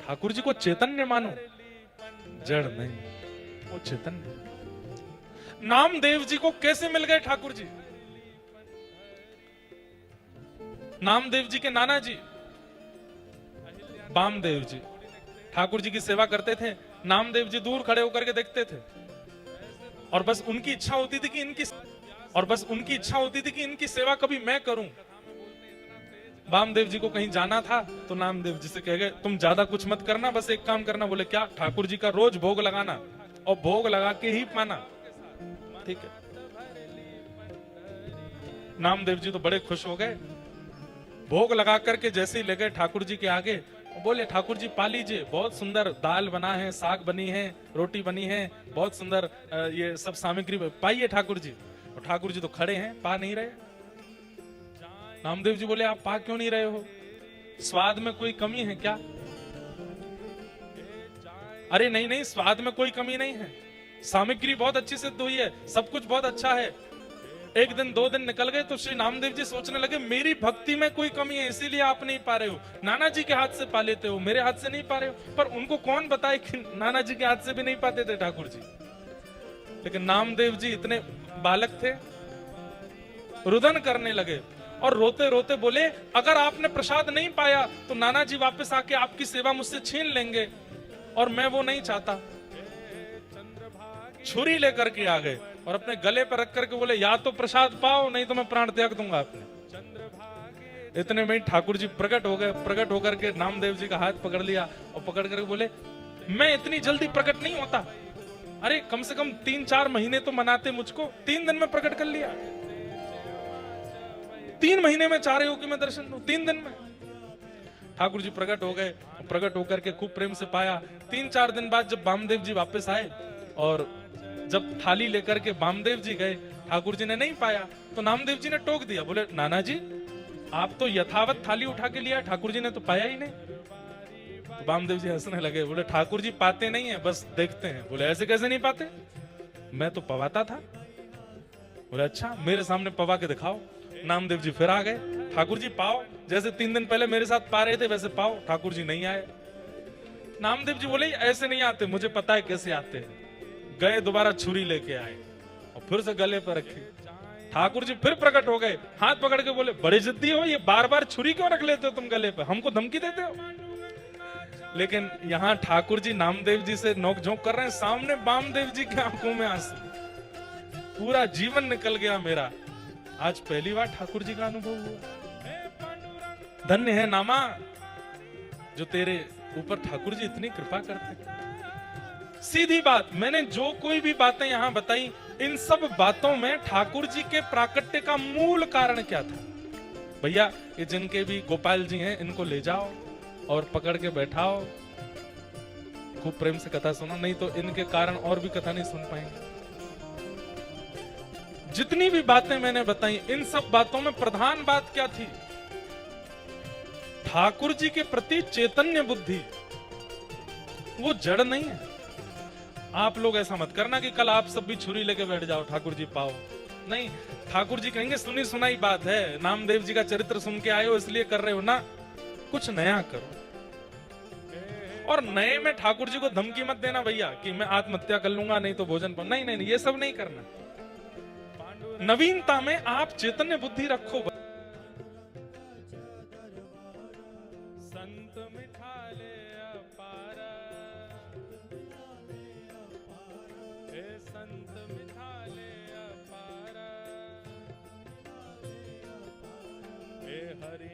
ठाकुर जी को चैतन्य मानो, जड़ नहीं, वो चैतन्य। नामदेव जी को कैसे मिल गए ठाकुर जी? नामदेव जी के नाना जी वामदेव जी ठाकुर जी की सेवा करते थे। नामदेव जी दूर खड़े होकर के देखते थे और बस उनकी इच्छा होती थी कि इनकी सेवा कभी मैं करूं। वामदेव जी को कहीं जाना था तो नामदेव जी से कह गए, तुम ज्यादा कुछ मत करना, बस एक काम करना। बोले क्या? ठाकुर जी का रोज भोग लगाना और भोग लगा के ही पाना। ठीक है। नामदेव जी तो बड़े खुश हो गए। भोग लगा करके जैसे ही ले गए ठाकुर जी के आगे, बोले ठाकुर जी पा लीजिए, बहुत सुंदर दाल बना है, साग बनी है, रोटी बनी है, बहुत सुंदर ये सब सामग्री पाइए ठाकुर जी। और ठाकुर जी तो खड़े हैं, पा नहीं रहे। नामदेव जी बोले आप पा क्यों नहीं रहे हो? स्वाद में कोई कमी है क्या? अरे नहीं नहीं, स्वाद में कोई कमी नहीं है, सामग्री बहुत अच्छी सिद्ध हुई है, सब कुछ बहुत अच्छा है। एक दिन दो दिन निकल गए तो श्री नामदेव जी सोचने लगे मेरी भक्ति में कोई कमी है, इसीलिए आप नहीं पा रहे हो। नाना जी के हाथ से पा लेते हो, मेरे हाथ से नहीं पा रहे हो। पर उनको कौन बताए कि नाना जी के हाथ से भी नहीं पाते थे ठाकुर जी। लेकिन नामदेव जी इतने बालक थे, रुदन करने लगे और रोते रोते बोले अगर आपने प्रसाद नहीं पाया तो नाना जी वापस आके आपकी सेवा मुझसे छीन लेंगे और मैं वो नहीं चाहता। छुरी लेकर के आ गए और अपने गले पर रख करके बोले या तो प्रसाद पाओ नहीं तो मैं प्राण त्याग दूंगा अपने। इतने में ठाकुर जी प्रकट हो गए। प्रकट होकर के नामदेव जी का हाथ पकड़ लिया और पकड़ करके बोले मैं इतनी जल्दी प्रकट नहीं होता। अरे कम से कम 3-4 महीने तो मनाते मुझको, 3 दिन में प्रकट कर लिया। 3 महीने में चाह रहे हो कि मैं दर्शन दूं, 3 दिन में। ठाकुर जी प्रकट हो गए। प्रकट होकर के खूब प्रेम से पाया। 3-4 दिन बाद जब वामदेव जी वापस आए और जब थाली लेकर के वामदेव जी गए, ठाकुर जी ने नहीं पाया तो नामदेव जी ने टोक दिया। बोले नाना जी आप तो यथावत थाली उठा के लिया, ठाकुर जी ने तो पाया ही नहीं। तो वामदेव जी हंसने लगे। बोले ठाकुर जी पाते नहीं है, बस देखते हैं। बोले ऐसे कैसे नहीं पाते, मैं तो पवाता था। बोले अच्छा मेरे सामने पवा के दिखाओ। नामदेव जी फिर आ गए। ठाकुर जी पाओ, जैसे 3 दिन पहले मेरे साथ पा रहे थे वैसे पाओ। ठाकुर जी नहीं आए। नामदेव जी बोले ऐसे नहीं आते, मुझे पता है कैसे आते हैं। गए दोबारा छुरी लेके आए और फिर से गले पर रखी। ठाकुर जी फिर प्रकट हो गए, हाथ पकड़ के बोले बड़े जिद्दी हो, ये बार बार छुरी क्यों रख लेते हो तुम गले पर, हमको धमकी देते हो। लेकिन यहाँ ठाकुर जी नामदेव जी से नोकझोंक कर रहे हैं, सामने वामदेव जी की आंखों में आंसू। पूरा जीवन निकल गया मेरा, आज पहली बार ठाकुर जी का अनुभव हुआ। धन्य है नामा जो तेरे ऊपर ठाकुर जी इतनी कृपा करते। सीधी बात, मैंने जो कोई भी बातें यहां बताई, इन सब बातों में ठाकुर जी के प्राकट्य का मूल कारण क्या था? भैया ये जिनके भी गोपाल जी हैं इनको ले जाओ और पकड़ के बैठाओ, खूब प्रेम से कथा सुनो, नहीं तो इनके कारण और भी कथा नहीं सुन पाएंगे। जितनी भी बातें मैंने बताई, इन सब बातों में प्रधान बात क्या थी? ठाकुर जी के प्रति चैतन्य बुद्धि, वो जड़ नहीं है। आप लोग ऐसा मत करना कि कल आप सब भी छुरी लेके बैठ जाओ ठाकुर जी पाओ, नहीं। ठाकुर जी कहेंगे सुनी सुनाई बात है, नामदेव जी का चरित्र सुन के आए हो इसलिए कर रहे हो ना, कुछ नया करो। और नए में ठाकुर जी को धमकी मत देना भैया कि मैं आत्महत्या कर लूंगा नहीं तो भोजन पर, नहीं नहीं, ये सब नहीं करना। नवीनता में आप चैतन्य बुद्धि रखो। संत मिठाले अपारा, संत मिठाले अपारा, हे हरि